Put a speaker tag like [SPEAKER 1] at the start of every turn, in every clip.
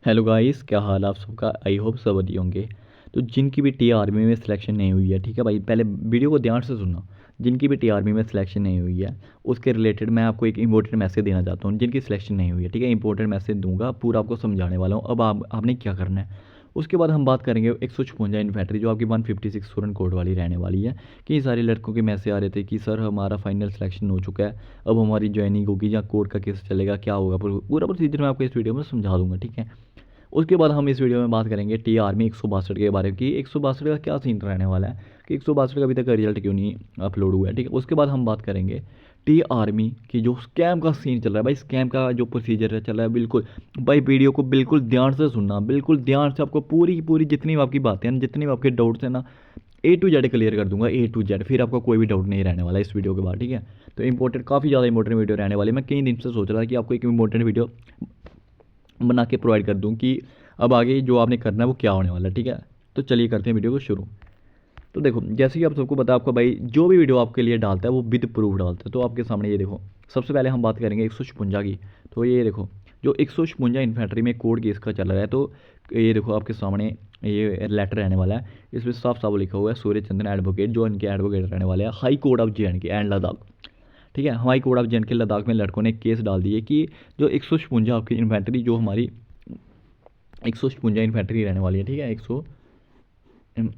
[SPEAKER 1] Hello guys, क्या हाल आप सबका। आई होप सब बढ़िया होंगे। तो जिनकी भी टी आर्मी में सिलेक्शन नहीं हुई है, ठीक है भाई, पहले वीडियो को ध्यान से सुनना। जिनकी भी टी आर्मी में सिलेक्शन नहीं हुई है उसके रिलेटेड मैं आपको एक इंपॉर्टेंट मैसेज देना चाहता हूँ। जिनकी सिलेक्शन नहीं हुई है, ठीक है, इंपॉर्टेंट मैसेज दूंगा, पूरा आपको समझाने वाला हूँ। अब आपने क्या करना है। उसके बाद हम बात करेंगे 156 इन्फेंट्री जो आपकी 156 स्टूडेंट कोड वाली रहने वाली है। कि सारे लड़कों के मैसेज आ रहे थे कि सर हमारा फाइनल सिलेक्शन हो चुका है, अब हमारी ज्वाइनिंग होगी या कोड का केस चलेगा, क्या होगा, पूरा प्रोसीजर मैं आपको इस वीडियो में समझा दूंगा, ठीक है। उसके बाद हम इस वीडियो में बात करेंगे टी आर्मी 162 के बारे में कि 162 का क्या सीन रहने वाला है, कि 162 का अभी तक रिजल्ट क्यों नहीं अपलोड हुआ है, ठीक है। उसके बाद हम बात करेंगे टी आर्मी की जो स्कैम का सीन चल रहा है भाई, स्कैम का जो प्रोसीजर है चल रहा है, बिल्कुल भाई वीडियो को बिल्कुल ध्यान से सुनना, बिल्कुल ध्यान से। आपको पूरी की पूरी जितनी भी आपकी बातें हैं, जितने भी आपके डाउट्स हैं ना, A to Z क्लियर कर दूंगा, A to Z। फिर आपको कोई भी डाउट नहीं रहने वाला इस वीडियो के बाद, ठीक है। तो इंपॉर्टेंट, काफ़ी ज़्यादा इंपॉर्टेंट वीडियो रहने वाली है। मैं कई दिन से सोच रहा था कि आपको एक इंपॉर्टेंट वीडियो बना के प्रोवाइड कर दूँ कि अब आगे जो आपने करना है वो क्या होने वाला है, ठीक है। तो चलिए करते हैं वीडियो को शुरू। तो देखो, जैसे कि आप सबको पता है, आपका भाई जो भी वीडियो आपके लिए डालता है वो विद प्रूफ डालता है। तो आपके सामने ये देखो, सबसे पहले हम बात करेंगे 156 की। तो ये देखो, जो 156 इन्फेंट्री में कोड केस का चल रहा है, तो ये देखो आपके सामने ये लेटर रहने वाला है। इसमें साफ साफ लिखा हुआ है सूर्य चंद्रन एडवोकेट, जो इनके एडवोकेट रहने वाले हैं high court of JNK and Ladakh, ठीक है। High court of JNK Ladakh में लड़कों ने केस डाल दिए कि जो 156 आपकी इन्फेंट्री, जो हमारी 156 इन्फेंट्री रहने वाली है, ठीक है,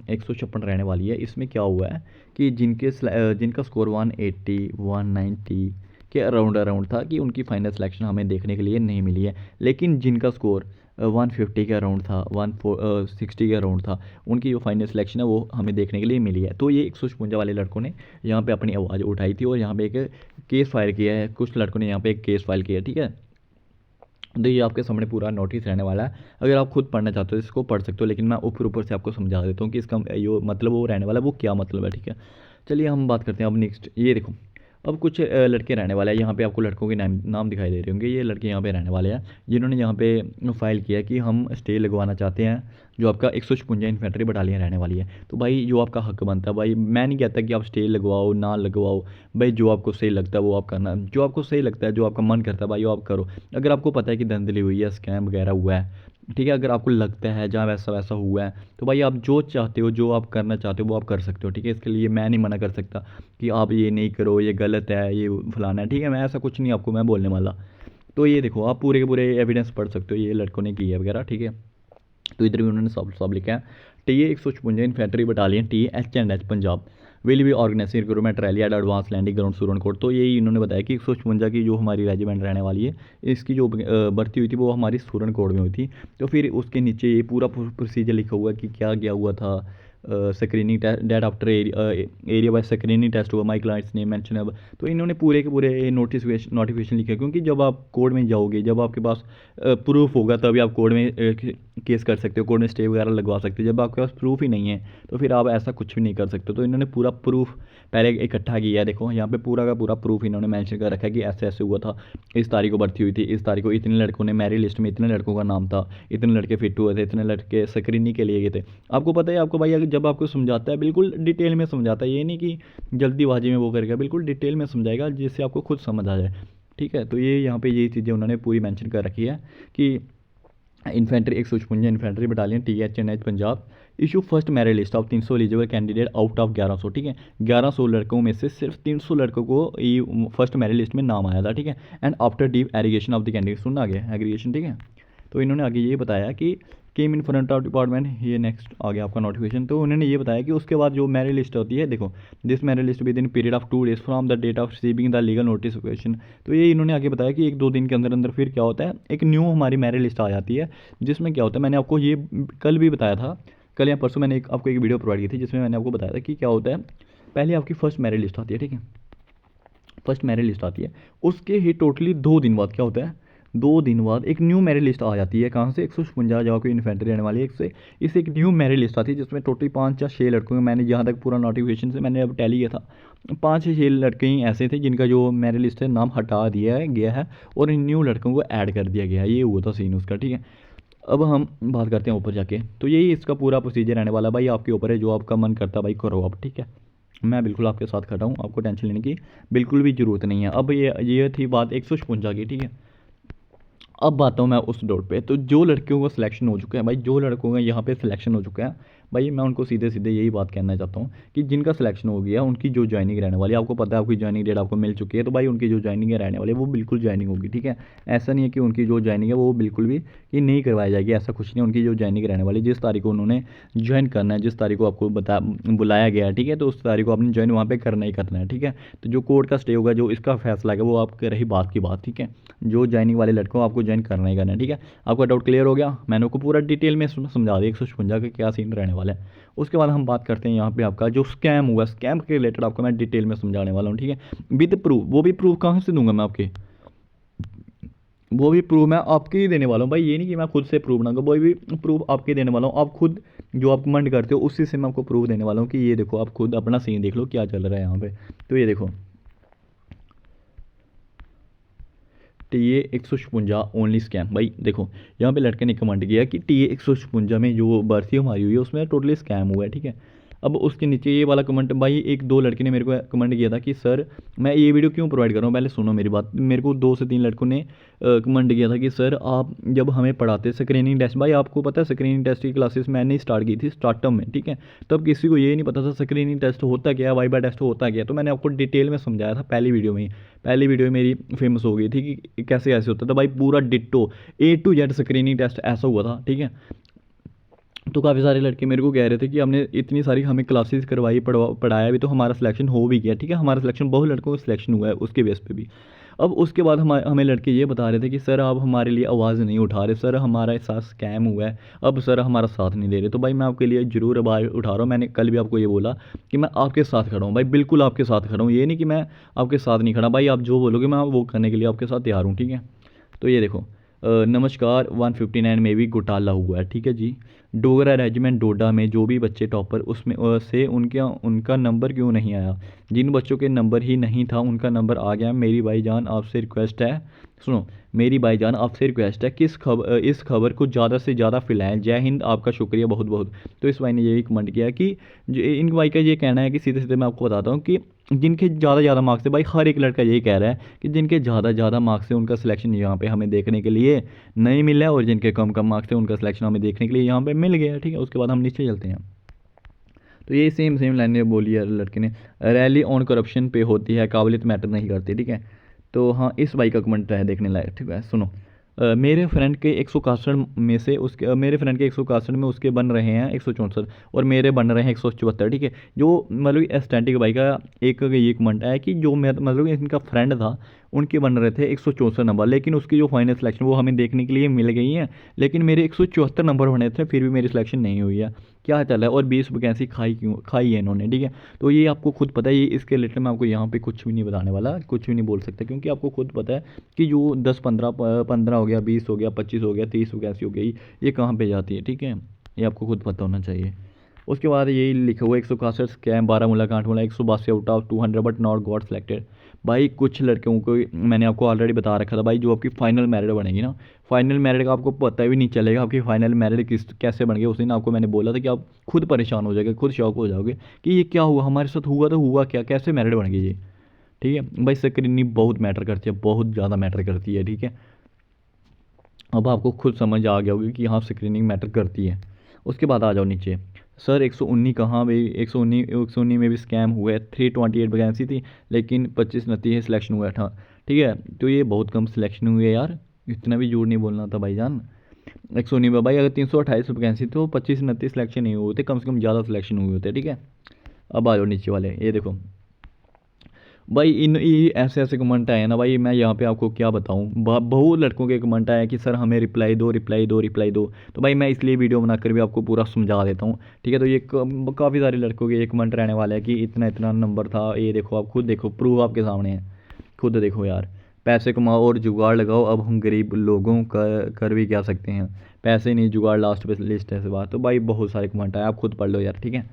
[SPEAKER 1] 156 रहने वाली है। इसमें क्या हुआ है कि जिनका स्कोर 180 190 के अराउंड था, कि उनकी फाइनल सिलेक्शन हमें देखने के लिए नहीं मिली है। लेकिन जिनका स्कोर 150 के अराउंड था, 160 के अराउंड था, उनकी जो फाइनल सिलेक्शन है वो हमें देखने के लिए मिली है। तो ये 156 वाले लड़कों ने यहाँ पे अपनी आवाज़ उठाई थी और यहाँ पे एक केस फाइल किया है। कुछ लड़कों ने यहाँ पे एक केस फाइल किया है, ठीक है। तो ये आपके सामने पूरा नोटिस रहने वाला है। अगर आप खुद पढ़ना चाहते हो इसको पढ़ सकते हो, लेकिन मैं ऊपर ऊपर से आपको समझा देता हूँ कि इसका जो मतलब वो रहने वाला है वो क्या मतलब है, ठीक है। चलिए हम बात करते हैं अब नेक्स्ट। ये देखो, अब कुछ लड़के रहने वाले हैं यहाँ पे, आपको लड़कों के नाम दिखाई दे रहे होंगे। ये लड़के यहाँ पे रहने वाले हैं जिन्होंने यहाँ पे फाइल किया कि हम स्टे लगवाना चाहते हैं, जो आपका 156 इन्फेंट्री बटालियन रहने वाली है। तो भाई जो आपका हक बनता है, भाई मैं नहीं कहता कि आप स्टे लगवाओ ना लगवाओ, भाई जो आपको सही लगता है वो आप करना, जो आपको सही लगता है, जो आपका मन करता है भाई वो आप करो। अगर आपको पता है कि धांधली हुई है, स्कैम वगैरह हुआ है, ठीक है, अगर आपको लगता है जहाँ वैसा वैसा हुआ है, तो भाई आप जो चाहते हो, जो आप करना चाहते हो वो आप कर सकते हो, ठीक है। इसके लिए मैं नहीं मना कर सकता कि आप ये नहीं करो, ये गलत है, ये फलाना है, ठीक है। मैं ऐसा कुछ नहीं आपको मैं बोलने वाला। तो ये देखो, आप पूरे के पूरे एविडेंस पढ़ सकते हो, ये लड़कों ने की है वगैरह, ठीक है। तो इधर भी उन्होंने सब सब लिखा है। TA 156 infantry battalion TH&H Punjab will be organising recruitment rally at advance landing ground Surankot. तो यही इन्होंने बताया कि 156 की जो हमारी रेजिमेंट रहने वाली है, इसकी जो भर्ती हुई थी वो हमारी सूरनकोट में हुई थी। तो फिर उसके नीचे ये पूरा प्रोसीजर लिखा हुआ है कि क्या क्या हुआ था। Screening date after area by screening test हुआ, माई क्लाइंट्स नेम मेंशन अब। तो इन्होंने पूरे के पूरे नोटिफिकेशन लिखे, क्योंकि जब आप कोर्ट में जाओगे, जब आपके पास प्रूफ होगा तभी आप कोर्ट में केस कर सकते हो, कोर्ट में स्टे वगैरह लगवा सकते हो। जब आपके पास प्रूफ ही नहीं है तो फिर आप ऐसा कुछ भी नहीं कर सकते। तो इन्होंने पूरा प्रूफ पहले इकट्ठा किया है। देखो यहाँ पे पूरा का पूरा प्रूफ इन्होंने मेंशन कर रखा है कि ऐसे ऐसे हुआ था, इस तारीख को भर्ती हुई थी, इस तारीख को इतने लड़कों ने, मेरिट लिस्ट में इतने लड़कों का नाम था, इतने लड़के फिट हुए थे, इतने लड़के स्क्रीनिंग के लिए गए थे। आपको पता है, आपको भाई अगर जब आपको समझाता है बिल्कुल डिटेल में समझाता है, ये नहीं कि जल्दीबाजी में वो करेगा, बिल्कुल डिटेल में समझाएगा जिससे आपको खुद समझ आ जाए, ठीक है। तो ये यहाँ पे ये चीज़ें उन्होंने पूरी मेंशन कर रखी है कि infantry 156 infantry battalion TH&H Punjab issue first merit list of 300 eligible candidate out of 1100, ठीक है। 1100 लड़कों में से सिर्फ 300 लड़कों को ये फर्स्ट मेरिट लिस्ट में नाम आया था, ठीक है। And after deep aggregation of the candidate, सुनना आ गया एग्रीगेशन, ठीक है। तो इन्होंने आगे ये बताया कि केम इन फ्रंट ऑफ डिपार्टमेंट, ये नेक्स्ट आ गया आपका नोटिफिकेशन। तो उन्होंने ये बताया कि उसके बाद जो मेरिट लिस्ट होती है, देखो this merit list within period of 2 days from the date of receiving the legal notification. तो ये इन्होंने आगे बताया कि 1-2 दिन के अंदर अंदर फिर क्या होता है, एक न्यू हमारी मेरिट लिस्ट आ जाती है, जिसमें क्या होता है, मैंने आपको ये कल भी बताया था, कल या परसों मैंने आपको एक वीडियो प्रोवाइड की थी जिसमें मैंने आपको बताया था कि क्या होता है। पहले आपकी फर्स्ट मेरिट लिस्ट आती है, ठीक है, फर्स्ट मेरिट लिस्ट आती है, उसके ही टोटली 2 दिन बाद क्या होता है, 2 दिन बाद एक न्यू मेरिट लिस्ट आ जाती है। कहाँ से, 156 जगह की इन्फेंट्री रहने वाली है, इससे एक न्यू मेरिट लिस्ट आती है जिसमें टोटली 5 या 6 लड़कों में, मैंने जहाँ तक पूरा नोटिफिकेशन से मैंने अब टैली किया था, 5 से 6 लड़के ही ऐसे थे जिनका जो मेरिट लिस्ट है नाम हटा दिया गया है और इन न्यू लड़कों को ऐड कर दिया गया है। ये हुआ था सीन उसका, ठीक है। अब हम बात करते हैं ऊपर जाके। तो यही इसका पूरा प्रोसीजर रहने वाला भाई, आपके ऊपर है, जो आपका मन करता है भाई करो आप, ठीक है। मैं बिल्कुल आपके साथ खड़ा हूँ, आपको टेंशन लेने की बिल्कुल भी ज़रूरत नहीं है। अब ये थी बात 156 की, ठीक है। अब आता हूँ मैं उस डॉट पे। तो जो लड़कियों का सिलेक्शन हो चुका है भाई, जो लड़कों का यहाँ पे सिलेक्शन हो चुका है भाई, मैं उनको सीधे सीधे यही बात कहना चाहता हूँ कि जिनका सिलेक्शन हो गया उनकी जो ज्वाइनिंग रहने वाली है, आपको पता है आपकी ज्वाइनिंग डेट आपको मिल चुकी है, तो भाई उनकी जो ज्वाइनिंग है रहने वाली है वो बिल्कुल ज्वाइनिंग होगी, ठीक है। ऐसा नहीं है कि उनकी जो ज्वाइनिंग है वो बिल्कुल भी कि नहीं करवाई जाएगी, ऐसा कुछ नहीं है। उनकी जो ज्वाइनिंग रहने वाली है, जिस तारीख को उन्होंने ज्वाइन करना है, जिस तारीख को आपको बुलाया गया है, ठीक है, तो उस तारीख को आपने ज्वाइन वहाँ पे करना ही करना है, ठीक है। तो जो कोर्ट का स्टे होगा, जो इसका फैसला है वो आपके रही बात की बात, ठीक है। जो ज्वाइनिंग वाले लड़कों आपको ज्वाइन करना ही करना है, ठीक है। आपका डाउट क्लियर हो गया, मैंने आपको पूरा डिटेल में समझा दिया 156 का क्या सीन रहने वाला है। उसके बाद हम बात करते हैं यहाँ पे आपका जो स्कैम हुआ, स्कैम के रिलेटेड आपको मैं डिटेल में समझाने वाला हूँ, ठीक है, विद प्रूफ। वो भी प्रूफ कहाँ से दूंगा मैं आपके, वो भी प्रूफ मैं आपके ही देने वाला हूँ भाई, ये नहीं कि मैं खुद से प्रूफ ना, वो भी प्रूफ आपके देने वाला हूँ। आप खुद जो आप कमेंट करते हो उसी से मैं आपको प्रूफ देने वाला हूँ कि ये देखो, आप खुद अपना सीन देख लो क्या चल रहा है यहाँ पे। तो ये देखो, TA 156 ओनली स्कैम। भाई देखो, यहाँ पे लड़के ने कमेंट किया कि TA 156 में जो भर्ती हमारी हुई है उसमें टोटली स्कैम हुआ है, ठीक है। अब उसके नीचे ये वाला कमेंट, भाई एक दो लड़के ने मेरे को कमेंट किया था कि सर मैं ये वीडियो क्यों प्रोवाइड कर रहा हूँ, पहले सुनो मेरी बात। मेरे को 2 से 3 लड़कों ने कमेंट किया था कि सर आप जब हमें पढ़ाते स्क्रीनिंग टेस्ट, भाई आपको पता है स्क्रीनिंग टेस्ट की क्लासेस मैंने स्टार्ट की थी स्टार्टअप में, ठीक है। तब किसी को ये नहीं पता था स्क्रीनिंग टेस्ट होता क्या, वाइबा टेस्ट होता क्या, तो मैंने आपको डिटेल में समझाया था पहली वीडियो में ही। पहली वीडियो मेरी फेमस हो गई थी कि कैसे कैसे होता था भाई, पूरा ditto A to Z screening test ऐसा हुआ था, ठीक है। तो काफ़ी सारे लड़के मेरे को कह रहे थे कि हमने इतनी सारी हमें क्लासेस करवाई, पढ़ाया भी, तो हमारा सिलेक्शन हो भी गया, ठीक है। हमारा सिलेक्शन बहुत लड़कों का सिलेक्शन हुआ है उसके बेस पे भी। अब उसके बाद हमें लड़के ये बता रहे थे कि सर आप हमारे लिए आवाज़ नहीं उठा रहे, सर हमारे साथ स्कैम हुआ है, अब सर हमारा साथ नहीं दे रहे। तो भाई मैं आपके लिए ज़रूर आवाज़ उठा रहा हूँ, मैंने कल भी आपको ये बोला कि मैं आपके साथ खड़ा हूँ भाई, बिल्कुल आपके साथ खड़ा हूँ, ये नहीं कि मैं आपके साथ नहीं खड़ा भाई, आप जो बोलोगे मैं वो करने के लिए आपके साथ तैयार हूँ, ठीक है। तो ये देखो, नमस्कार 159 में भी घोटाला हुआ है, ठीक है जी। डोगरा रेजिमेंट डोडा में जो भी बच्चे टॉपर उसमें से उनके उनका नंबर क्यों नहीं आया, जिन बच्चों के नंबर ही नहीं था उनका नंबर आ गया। मेरी भाईजान आपसे रिक्वेस्ट है, सुनो, मेरी भाईजान आपसे रिक्वेस्ट है कि इस खबर को ज़्यादा से ज़्यादा फैलाएं। जय हिंद, आपका शुक्रिया बहुत बहुत। तो इस भाई ने यही कमेंट किया कि इन भाई का ये कहना है कि सीधे सीधे मैं आपको बताता हूँ कि जिनके ज़्यादा मार्क्स है, भाई हर एक लड़का यही कह रहा है कि जिनके ज़्यादा मार्क्स है उनका सिलेक्शन यहाँ पे हमें देखने के लिए नहीं मिला है, और जिनके कम मार्क्स है उनका सिलेक्शन हमें देखने के लिए यहाँ पे मिल गया है, ठीक है। उसके बाद हम नीचे चलते हैं। तो ये सेम लाइनें बोली है लड़के ने, रैली ऑन करप्शन पे होती है, काबिलियत मैटर नहीं करती, ठीक है। तो हाँ, इस भाई का कमेंट है देखने लायक, ठीक है, सुनो। मेरे फ्रेंड के 161 में से उसके मेरे फ्रेंड के 161 में उसके बन रहे हैं 164, और मेरे बन रहे हैं 174, ठीक है। जो मतलब एस्टेटिक भाई का एक ये कमेंट है कि जो मतलब इनका फ्रेंड था उनके बन रहे थे 164 नंबर, लेकिन उसकी जो फाइनल सिलेक्शन वो हमें देखने के लिए मिल गई है, लेकिन मेरे 174 नंबर बने थे फिर भी मेरी सिलेक्शन नहीं हुई है, क्या चल रहा है। और 20 वैकेंसी खाई है इन्होंने, ठीक है। तो ये आपको खुद पता है, ये इसके रिलेटेड मैं आपको यहाँ पे कुछ भी नहीं बताने वाला, कुछ भी नहीं बोल सकता, क्योंकि आपको खुद पता है कि जो 10 15 हो गया, 20 हो गया, 25 हो गया, 30 वैकेंसी हो गई, ये कहाँ पे जाती है, ठीक है। ये आपको खुद पता होना चाहिए। उसके बाद यही लिखा हुआ 161 scam, Baramulla Kanthmula 182 out of 200 but not got selected. भाई कुछ लड़कों को मैंने आपको ऑलरेडी बता रखा था भाई, जो आपकी फाइनल मेरिट बनेगी ना, फाइनल मेरिट का आपको पता भी नहीं चलेगा आपकी फाइनल मेरिट कैसे बन गई। उस दिन आपको मैंने बोला था कि आप खुद परेशान हो जाओगे, खुद शॉक हो जाओगे कि ये क्या हुआ हमारे साथ, हुआ तो हुआ क्या, कैसे मेरिट बन गई ये, ठीक है। भाई स्क्रीनिंग बहुत मैटर करती है, बहुत ज़्यादा मैटर करती है, ठीक है। अब आपको खुद समझ आ गया होगी कि हाँ स्क्रीनिंग मैटर करती है। उसके बाद आ जाओ नीचे, सर 119 कहाँ भाई, 119 में भी स्कैम हुआ है, 328 वैकेंसी थी लेकिन 25 29 सिलेक्शन हुआ था, ठीक है। तो ये बहुत कम सिलेक्शन हुई है यार, इतना भी जोर नहीं बोलना था भाईजान। 119 में भाई अगर 328 वैकेंसी तो 25 29 सिलेक्शन नहीं हुए होते, कम से कम ज़्यादा सिलेक्शन हुए होते, ठीक है। अब आ जाओ नीचे वाले, ये देखो भाई इन ये ऐसे ऐसे कमेंट आए हैं ना भाई, मैं यहाँ पे आपको क्या बताऊँ, बहुत लड़कों के कमेंट आए कि सर हमें रिप्लाई दो रिप्लाई दो रिप्लाई दो। तो भाई मैं इसलिए वीडियो बनाकर भी आपको पूरा समझा देता हूँ, ठीक है। तो ये काफ़ी सारे लड़कों के ये कमेंट रहने वाला है कि इतना इतना नंबर था, ये देखो आप खुद देखो, प्रूफ आपके सामने है, खुद देखो यार। पैसे कमाओ और जुगाड़ लगाओ, अब हम गरीब लोगों का कर भी क्या सकते हैं, पैसे नहीं जुगाड़ लास्ट पे लिस्ट है से बात। तो भाई बहुत सारे कमेंट आए, आप खुद पढ़ लो यार, ठीक है।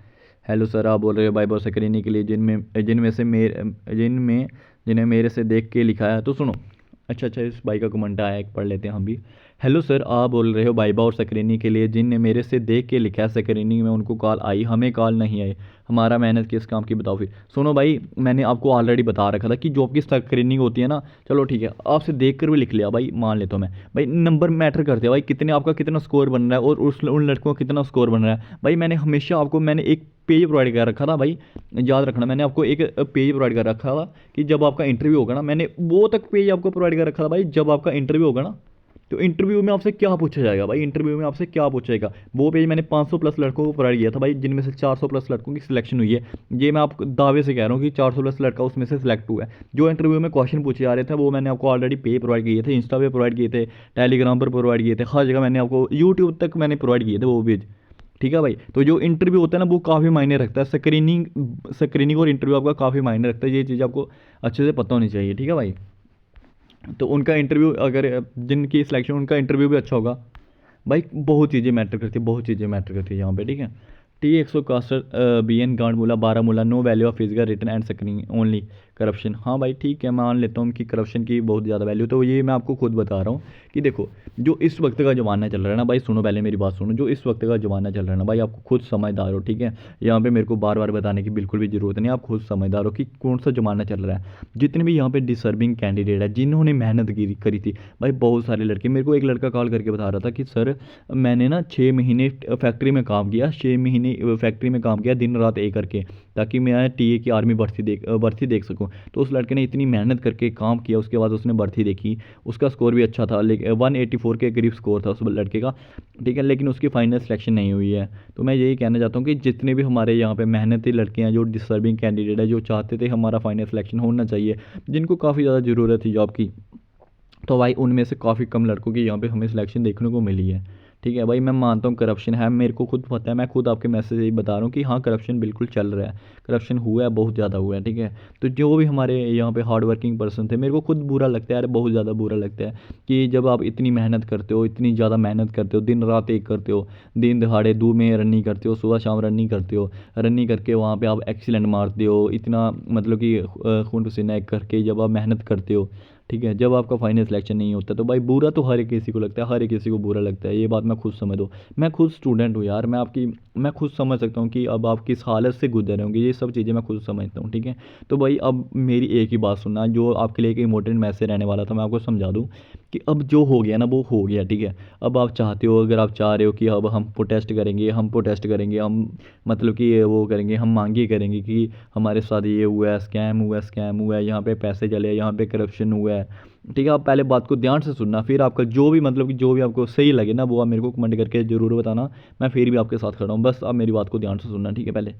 [SPEAKER 1] हेलो सर, आप बोल रहे हो भाई बहुत स्क्रीनिंग के लिए जिनमें से मेरे जिनमें जिन्हें मेरे से देख के लिखा है, तो सुनो। अच्छा, इस भाई का कमेंट आया, एक पढ़ लेते हैं हम भी। हेलो सर, आप बोल रहे हो वाइवा और स्क्रीनिंग के लिए? जिनने मेरे से देख के लिखा है स्क्रीनिंग में उनको कॉल आई, हमें कॉल नहीं आई। हमारा मेहनत किस काम की बताओ फिर। सुनो भाई, मैंने आपको ऑलरेडी बता रखा था कि जो आपकी स्क्रीनिंग होती है ना, चलो ठीक है, आपसे देख कर भी लिख लिया भाई, मान लेता हूँ मैं भाई। नंबर मैटर करते हैं भाई, कितने आपका कितना स्कोर बन रहा है और उस उन लड़कों का कितना स्कोर बन रहा है भाई। मैंने हमेशा आपको मैंने एक पेज प्रोवाइड कर रखा था भाई, याद रखना, मैंने आपको एक पेज प्रोवाइड कर रखा था कि जब आपका इंटरव्यू होगा ना, मैंने वो तक पेज आपको प्रोवाइड कर रखा था भाई। जब आपका इंटरव्यू होगा ना, तो इंटरव्यू में आपसे क्या पूछा जाएगा भाई, इंटरव्यू में आपसे क्या पूछा जाएगा, वो पेज मैंने 500 प्लस लड़कों को प्रोवाइड किया था भाई, जिनमें से 400 प्लस लड़कों की सिलेक्शन हुई है। ये मैं आपको दावे से कह रहा हूँ कि 400 प्लस लड़का उसमें से सिलेक्ट हुआ है। जो इंटरव्यू में क्वेश्चन पूछे जा रहे थे वो मैंने आपको ऑलरेडी पे प्रोवाइड किए थे, इंस्टा पे प्रोवाइड किए थे, टेलीग्राम पर प्रोवाइड किए थे, हर जगह मैंने आपको, यूट्यूब तक मैंने प्रोवाइड किए थे वो पेज। ठीक है भाई, तो जो इंटरव्यू होता है ना वो काफ़ी मायने रखता है, स्क्रीनिंग और इंटरव्यू आपका काफ़ी मायने रखता है, ये चीज़ आपको अच्छे से पता होनी चाहिए। ठीक है भाई, तो उनका इंटरव्यू अगर जिनकी सिलेक्शन, उनका इंटरव्यू भी अच्छा होगा भाई। बहुत चीज़ें मैटर करती है, बहुत चीज़ें मैटर करती है यहाँ पे। ठीक है, T161 BN Gantmulla Baramulla, no value of physical return and screening only corruption. हाँ भाई ठीक है, मान लेता हूँ कि करप्शन की बहुत ज़्यादा वैल्यू, तो ये मैं आपको खुद बता रहा हूँ कि देखो, जो इस वक्त का ज़माना चल रहा है ना भाई, सुनो पहले मेरी बात सुनो, जो इस वक्त का ज़माना चल रहा है ना भाई, आपको खुद समझदार हो। ठीक है, यहाँ पे मेरे को बार बार बताने की बिल्कुल भी ज़रूरत नहीं, आप खुद समझदार हो कि कौन सा ज़माना चल रहा है। जितने भी यहाँ पे डिसर्विंग कैंडिडेट है, जिन्होंने मेहनत करी थी भाई, बहुत सारे लड़के, मेरे को एक लड़का कॉल करके बता रहा था कि सर मैंने ना 6 महीने फैक्ट्री में काम किया, 6 महीने फैक्ट्री में काम किया दिन रात एक करके, ताकि मैं टीए की आर्मी भर्ती देख सकूं। तो उस लड़के ने इतनी मेहनत करके काम किया, उसके बाद उसने भर्ती देखी, उसका स्कोर भी अच्छा था, लेकिन 184 के करीब स्कोर था उस लड़के का। ठीक है, लेकिन उसकी फाइनल सिलेक्शन नहीं हुई है। तो मैं यही कहना चाहता हूँ कि जितने भी हमारे यहाँ पे मेहनती लड़के हैं, जो डिसर्विंग कैंडिडेट है, जो चाहते थे हमारा फाइनल सिलेक्शन होना चाहिए, जिनको काफ़ी ज़्यादा ज़रूरत थी जॉब की, तो भाई उनमें से काफ़ी कम लड़कों की यहाँ पे हमें सिलेक्शन देखने को मिली है। ठीक है भाई, मैं मानता हूँ करप्शन है, मेरे को खुद पता है, मैं खुद आपके मैसेज यही बता रहा हूँ कि हाँ करप्शन बिल्कुल चल रहा है, करप्शन हुआ है, बहुत ज़्यादा हुआ है। ठीक है, तो जो भी हमारे यहाँ पे हार्ड वर्किंग पर्सन थे, मेरे को खुद बुरा लगता है यार, बहुत ज़्यादा बुरा लगता है कि जब आप इतनी मेहनत करते हो, इतनी ज़्यादा मेहनत करते हो, दिन रात एक करते हो, दिन दहाड़े धूप में रनिंग करते हो, सुबह शाम रनिंग करते हो, रनिंग करके वहाँ पर आप एक्सीलेंट मारते हो, इतना मतलब कि खून पसीना एक करके जब आप मेहनत करते हो। ठीक है, जब आपका फाइनल सिलेक्शन नहीं होता तो भाई बुरा तो हर एक किसी को लगता है, हर एक किसी को बुरा लगता है, ये बात मैं खुद समझ दो। मैं खुद स्टूडेंट हूँ यार, मैं खुद समझ सकता हूँ कि अब आप किस हालत से गुजर रहे होंगे, ये सब चीज़ें मैं खुद समझता हूँ। ठीक है, तो भाई अब मेरी एक ही बात सुनना, जो आपके लिए एक इंपॉर्टेंट मैसेज रहने वाला था, मैं आपको समझा दूँ कि अब जो हो गया ना वो हो गया। ठीक है, अब आप चाहते हो, अगर आप चाह रहे हो कि अब हम प्रोटेस्ट करेंगे, हम मतलब कि ये वो करेंगे, हम मांगे करेंगे कि हमारे साथ ये हुआ है, स्कैम हुआ है, यहाँ पे पैसे चले, यहाँ पे करप्शन हुआ है। ठीक है, आप पहले बात को ध्यान से सुनना, फिर आपका जो भी मतलब कि जो भी आपको सही लगे ना, वो आप मेरे को कमेंट करके ज़रूर बताना, मैं फिर भी आपके साथ खड़ा हूँ। बस आप मेरी बात को ध्यान से सुनना, ठीक है पहले।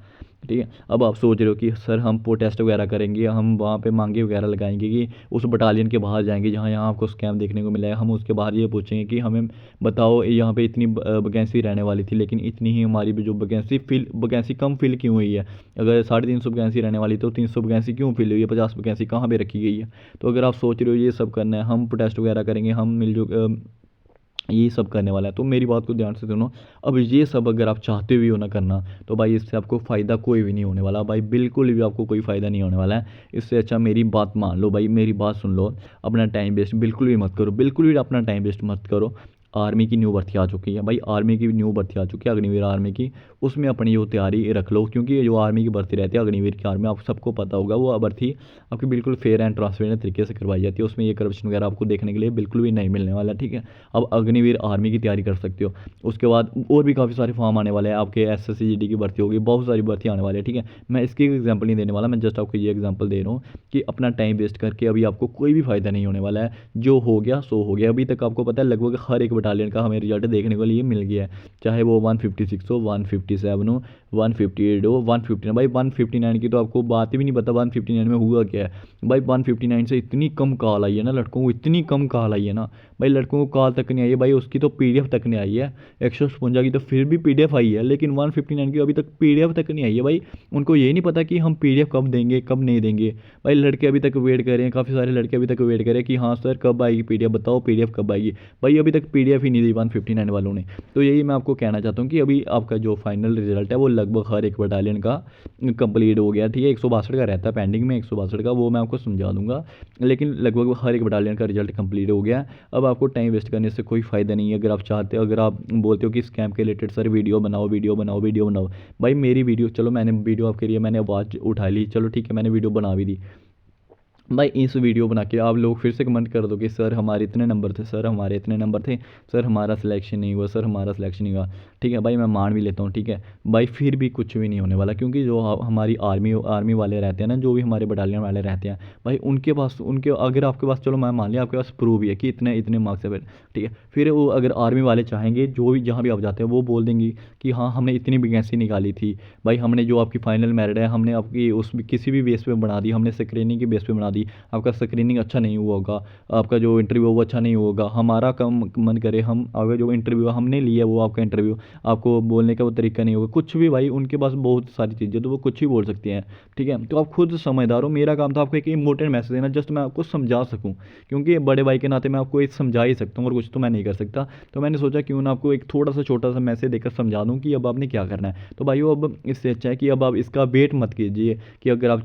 [SPEAKER 1] ठीक है, अब आप सोच रहे हो कि सर हम प्रोटेस्ट वगैरह करेंगे, हम वहाँ पे मांगे वगैरह लगाएंगे कि उस बटालियन के बाहर जाएंगे जहाँ यहाँ आपको स्कैम देखने को मिला है, हम उसके बाहर ये पूछेंगे कि हमें बताओ यहाँ पे इतनी वैकेंसी रहने वाली थी, लेकिन इतनी ही हमारी भी जो वैकेंसी कम फिल क्यों हुई है। अगर 350 वैकेंसी रहने वाली तो 300 वैकेंसी क्यों फिल हुई है, 50 वैकेंसी कहाँ पे रखी गई है। तो अगर आप सोच रहे हो ये सब करना है, हम प्रोटेस्ट वगैरह करेंगे, हम मिलजुल ये सब करने वाला है, तो मेरी बात को ध्यान से सुनो। अब ये सब अगर आप चाहते भी हो ना करना, तो भाई इससे आपको फ़ायदा कोई भी नहीं होने वाला भाई, बिल्कुल भी आपको कोई फ़ायदा नहीं होने वाला है। इससे अच्छा मेरी बात मान लो भाई, मेरी बात सुन लो, अपना टाइम वेस्ट बिल्कुल भी मत करो, बिल्कुल भी अपना टाइम वेस्ट मत करो। आर्मी की न्यू भर्ती आ चुकी है भाई, आर्मी की न्यू भर्ती आ चुकी है, अग्निवीर आर्मी की, उसमें अपनी जो तैयारी रख लो, क्योंकि ये जो आर्मी की भर्ती रहती है, अग्निवीर की आर्मी, आप सबको पता होगा, वो भर्ती आपकी बिल्कुल फेयर एंड ट्रांसपेरेंट तरीके से करवाई जाती है, उसमें ये करप्शन वगैरह आपको देखने के लिए बिल्कुल भी नहीं मिलने वाला। ठीक है, अब अग्निवीर आर्मी की तैयारी कर सकते हो। उसके बाद और भी काफ़ी सारे फॉर्म आने वाले हैं, आपके SSC GD की भर्ती होगी, बहुत सारी भर्ती आने वाली है। ठीक है, मैं इसकी एग्जाम्पल नहीं देने वाला, मैं जस्ट आपको ये एग्जाम्पल दे रहा हूँ कि अपना टाइम वेस्ट करके अभी आपको कोई भी फ़ायदा नहीं होने वाला है, जो हो गया सो हो गया। अभी तक आपको पता है लगभग हर एक बटालियन का हमें रिजल्ट देखने को लिए मिल गया है, चाहे वो 156 हो, 157 हो, 158 हो, 159, भाई 159 की तो आपको बात भी नहीं पता 159 में हुआ क्या है भाई। 159 से इतनी कम कॉल आई है ना लड़कों को, इतनी कम कॉल आई है ना भाई, लड़कों को कॉल तक नहीं आई है भाई, उसकी तो PDF तक नहीं आई है। 156 की तो फिर भी PDF आई है, लेकिन 159 की अभी तक PDF तक नहीं आई है भाई। उनको ये नहीं पता कि हम PDF कब देंगे कब नहीं देंगे भाई। लड़के अभी तक वेट कर रहे हैं, काफ़ी सारे लड़के अभी तक वेट कर रहे हैं कि हाँ सर कब आएगी PDF, बताओ PDF कब आएगी। भाई अभी तक PDF ही नहीं दी 159 वालों ने। तो यही मैं आपको कहना चाहता हूँ कि अभी आपका जो फाइनल रिजल्ट है वो लगभग हर एक बटालियन का कंप्लीट हो गया, ठीक है। 162 का रहता है पेंडिंग में, 162 का, वो मैं आपको समझा दूंगा, लेकिन लगभग हर एक बटालियन का रिजल्ट कंप्लीट हो गया है। अब आपको टाइम वेस्ट करने से कोई फ़ायदा नहीं है। अगर आप चाहते हो, अगर आप बोलते हो कि स्कैम के रिलेटेड सर वीडियो बनाओ, वीडियो बनाओ, वीडियो बनाओ, भाई मेरी वीडियो, चलो मैंने वीडियो आपके लिए मैंने आवाज़ उठा ली, चलो ठीक है, मैंने वीडियो बना भी दी। भाई इस वीडियो बना के आप लोग फिर से कमेंट कर दो कि सर हमारे इतने नंबर थे, सर हमारे इतने नंबर थे, सर हमारा सिलेक्शन नहीं हुआ, सर हमारा सिलेक्शन नहीं हुआ, ठीक है भाई, मैं मान भी लेता हूँ, ठीक है भाई, फिर भी कुछ भी नहीं होने वाला, क्योंकि जो हमारी आर्मी वाले रहते हैं ना, जो भी हमारे बटालियन वाले रहते हैं भाई, उनके पास, उनके अगर आपके पास, चलो मैं मान लिया आपके पास प्रूफ भी है कि इतने इतने मार्क्स है, ठीक है, फिर वो अगर आर्मी वाले चाहेंगे, जो भी जहाँ भी आप जाते हैं, वो बोल देंगे कि हाँ हमने इतनी वैकेंसी निकाली थी भाई, हमने जो आपकी फाइनल मेरिट है हमने आपकी उस किसी भी बेस पे बना दी, हमने स्क्रीनिंग के बेस पे बना दी, आपका स्क्रीनिंग अच्छा नहीं हुआ होगा, आपका जो इंटरव्यू वो अच्छा नहीं होगा, हमारा कम मन करे हम अगर जो इंटरव्यू हमने लिया वो आपका इंटरव्यू, आपको बोलने का वो तरीका नहीं होगा, कुछ भी भाई, उनके पास बहुत सारी चीज़ें, तो वो कुछ भी बोल सकते हैं, ठीक है। तो आप खुद समझदार हो, मेरा काम था आपको एक इंपॉर्टेंट मैसेज देना, जस्ट मैं आपको समझा सकूँ, क्योंकि बड़े भाई के नाते मैं आपको एक समझा ही सकता हूँ और कुछ तो मैं नहीं कर सकता। तो मैंने सोचा क्यों ना आपको एक थोड़ा सा छोटा सा मैसेज देकर समझा दूँ कि अब आपने क्या करना है। तो भाई अब इससे अच्छा है कि अब आप इसका वेट मत कीजिए, कि अगर आप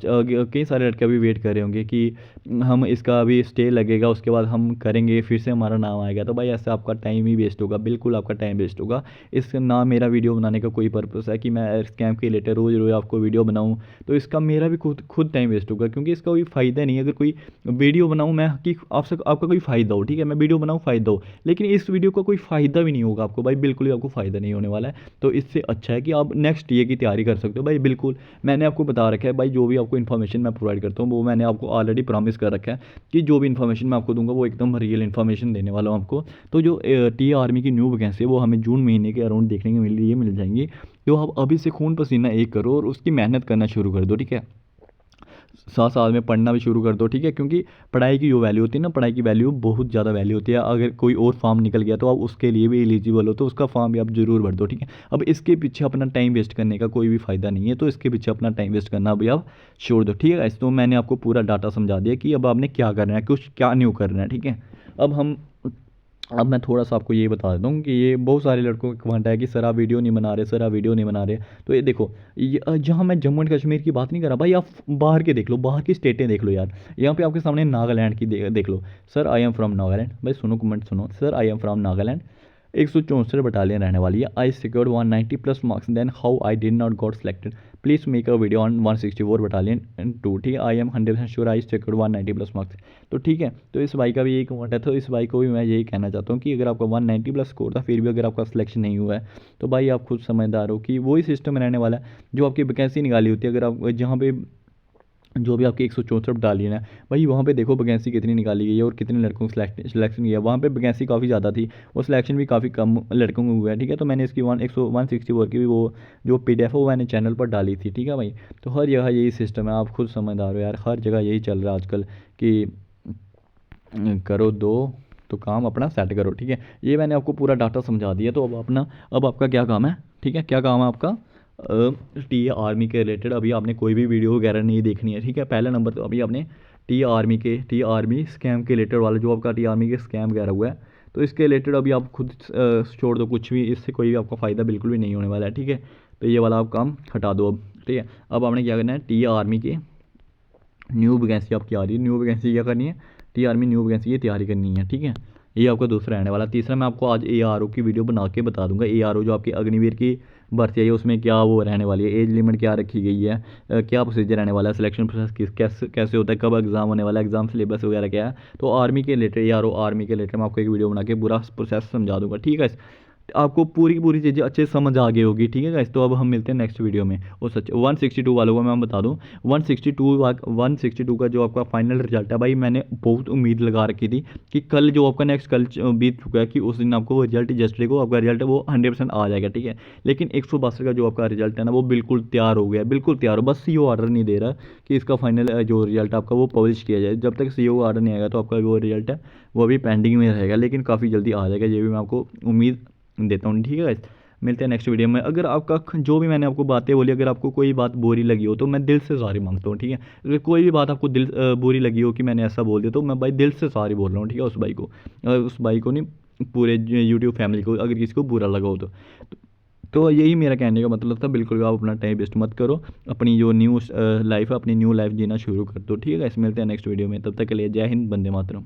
[SPEAKER 1] कई सारे लड़के अभी वेट कर रहे होंगे कि हम इसका अभी स्टे लगेगा, उसके बाद हम करेंगे, फिर से हमारा नाम आएगा, तो भाई ऐसे आपका टाइम ही वेस्ट होगा, बिल्कुल आपका टाइम वेस्ट होगा। इसका ना मेरा वीडियो बनाने का कोई पर्पस है कि मैं स्कैम के रिलेटेड रोज़ रोज़ आपको वीडियो बनाऊँ, तो इसका मेरा भी खुद टाइम वेस्ट होगा, क्योंकि इसका कोई फ़ायदा नहीं है। अगर कोई वीडियो बनाऊँ मैं कि आपका कोई फ़ायदा हो, ठीक है, मैं वीडियो बनाऊँ फ़ायदा हो, लेकिन इस वीडियो का कोई फ़ायदा भी नहीं होगा आपको भाई, बिल्कुल भी आपको फ़ायदा नहीं होने वाला है। तो इससे अच्छा है कि आप नेक्स्ट ईयर की तैयारी कर सकते हो भाई, बिल्कुल मैंने आपको बता रखा है भाई, जो भी आपको इन्फॉर्मेशन मैं प्रोवाइड करता हूँ वो मैंने आपको ऑलरेडी प्रॉमिस कर रखा है कि जो भी इन्फॉर्मेशन मैं आपको दूंगा वो एकदम रियल इन्फॉर्मेशन देने वाला हूँ आपको। तो जो टी आर्मी की न्यू वैकेंसी है वो हमें जून महीने के अराउंड देखने को मिल जाएंगी। तो आप अभी से खून पसीना एक करो और उसकी मेहनत करना शुरू कर दो, ठीक है, साथ साथ में पढ़ना भी शुरू कर दो, ठीक है, क्योंकि पढ़ाई की जो वैल्यू होती है ना, पढ़ाई की वैल्यू बहुत ज़्यादा वैल्यू होती है। अगर कोई और फॉर्म निकल गया तो आप उसके लिए भी एलिजिबल हो, तो उसका फॉर्म भी आप जरूर भर दो, ठीक है। अब इसके पीछे अपना टाइम वेस्ट करने का कोई भी फ़ायदा नहीं है, तो इसके पीछे अपना टाइम वेस्ट करना भी आप छोड़ दो, ठीक है। तो मैंने आपको पूरा डाटा समझा दिया कि अब आपने क्या करना है, कुछ क्या न्यू करना है, ठीक है। अब मैं थोड़ा सा आपको ये बता देता हूँ कि ये बहुत सारे लड़कों का कमेंट है कि सर आप वीडियो नहीं बना रहे, सर आप वीडियो नहीं बना रहे। तो ये देखो, जहाँ मैं जम्मू एंड कश्मीर की बात नहीं कर रहा भाई, आप बाहर के देख लो, बाहर की स्टेटें देख लो यार, यहाँ पे आपके सामने नागालैंड की देख लो, sir I am from Nagaland, भाई सुनो कमेंट सुनो, sir I am from Nagaland, 164 battalion रहने वाली है, I secured 190 plus marks, then how I did not got selected, please make a video on 164 battalion and 2, ठीक है, I am 100% sure I secured 190 plus marks. तो ठीक है, तो इस भाई का भी यही कमेंट है, तो इस भाई को भी मैं यही कहना चाहता हूँ कि अगर आपका 190 प्लस स्कोर था फिर भी अगर आपका सिलेक्शन नहीं हुआ है, तो भाई आप खुद समझदार हो कि वही सिस्टम रहने वाला है जो आपकी वैकेंसी निकाली होती है। अगर आप जहाँ पे जो भी आपकी 164 बटालियन है भाई, वहाँ पे देखो वैकेंसी कितनी निकाली गई है और कितने लड़कों को सिलेक्शन किया, वहाँ पे वैकेंसी काफ़ी ज़्यादा थी और सिलेक्शन भी काफ़ी कम लड़कों को हुआ है, ठीक है। तो मैंने इसकी 164 की भी वो जो PDF है वो मैंने चैनल पर डाली थी, ठीक है भाई। तो हर जगह यही सिस्टम है, आप खुद समझदार हो यार, हर जगह यही चल रहा है आजकल कि करो दो तो काम अपना सेट करो, ठीक है। ये मैंने आपको पूरा डाटा समझा दिया, तो अब आपका क्या काम है, ठीक है, क्या काम है आपका, टी आर्मी के रिलेटेड अभी आपने कोई भी वीडियो वगैरह नहीं देखनी है, ठीक है। पहला नंबर तो अभी आपने टी आर्मी स्कैम के रिलेटेड वाला जो आपका टी आर्मी के स्कैम वगैरह हुआ है, तो इसके रिलेटेड अभी आप खुद छोड़ दो, कुछ भी इससे कोई भी आपका फ़ायदा बिल्कुल भी नहीं होने वाला है, ठीक है। तो ये वाला आप काम हटा दो अब, ठीक है। अब आपने क्या करना है, टी आर्मी की न्यू वैकेंसी आपकी आ रही है, न्यू वैकेंसी क्या करनी है, टी आर्मी न्यू वैकेंसी की तैयारी करनी है, ठीक है। ये आपका दूसरा रहने वाला। तीसरा मैं आपको आज ARO की वीडियो बना के बता दूंगा, ARO जो आपकी अग्निवीर की भर्ती है उसमें क्या वो रहने वाली है, एज लिमिट क्या रखी गई है, क्या प्रोसीजर रहने वाला है, सिलेक्शन प्रोसेस कैसे होता है, कब एग्जाम होने वाला है, एग्जाम सिलेबस वगैरह क्या है। तो आर्मी के रिलेटेड ARO आर्मी के रिलेटेड मैं आपको एक वीडियो बना के पूरा प्रोसेस समझा दूंगा, ठीक है। आपको पूरी की पूरी चीज़ें अच्छे से समझ आ गई होगी, ठीक है गाइस। तो अब हम मिलते हैं नेक्स्ट वीडियो में। और सच 162 वालों को मैं बता दूं, 162 का जो आपका फाइनल रिजल्ट है भाई, मैंने बहुत उम्मीद लगा रखी थी कि कल जो आपका नेक्स्ट कल बीत चुका है कि उस दिन आपको रिजल्ट जस्टिस को आपका रिजल्ट है वो 100% आ जाएगा, ठीक है। लेकिन 162 का जो आपका रिजल्ट है ना वो बिल्कुल तैयार हो गया, बिल्कुल तैयार हो, बस CO ऑर्डर नहीं दे रहा कि इसका फाइनल जो रिजल्ट आपका वो पब्लिश किया जाए। जब तक CO ऑर्डर नहीं आएगा तो आपका वो रिजल्ट है वो अभी पेंडिंग में रहेगा, लेकिन काफ़ी जल्दी आ जाएगा, ये भी मैं आपको उम्मीद देता हूँ, ठीक है गाइस। मिलते हैं नेक्स्ट वीडियो में। अगर आपका जो भी मैंने आपको बातें बोली, अगर आपको कोई बात बुरी लगी हो तो मैं दिल से सॉरी मांगता हूँ, ठीक है। अगर कोई भी बात आपको बुरी लगी हो कि मैंने ऐसा बोल दिया, तो मैं भाई दिल से सॉरी बोल रहा हूँ, ठीक है। उस भाई को नहीं, पूरे यूट्यूब फैमिली को, अगर किसी को बुरा लगा हो तो यही मेरा कहने का मतलब था। बिल्कुल भी आप अपना टाइम वेस्ट मत करो, अपनी जो न्यू लाइफ है, अपनी न्यू लाइफ जीना शुरू कर दो। ठीक है, इस मिलते हैं नेक्स्ट वीडियो में, तब तक के लिए जय हिंद, वंदे मातरम।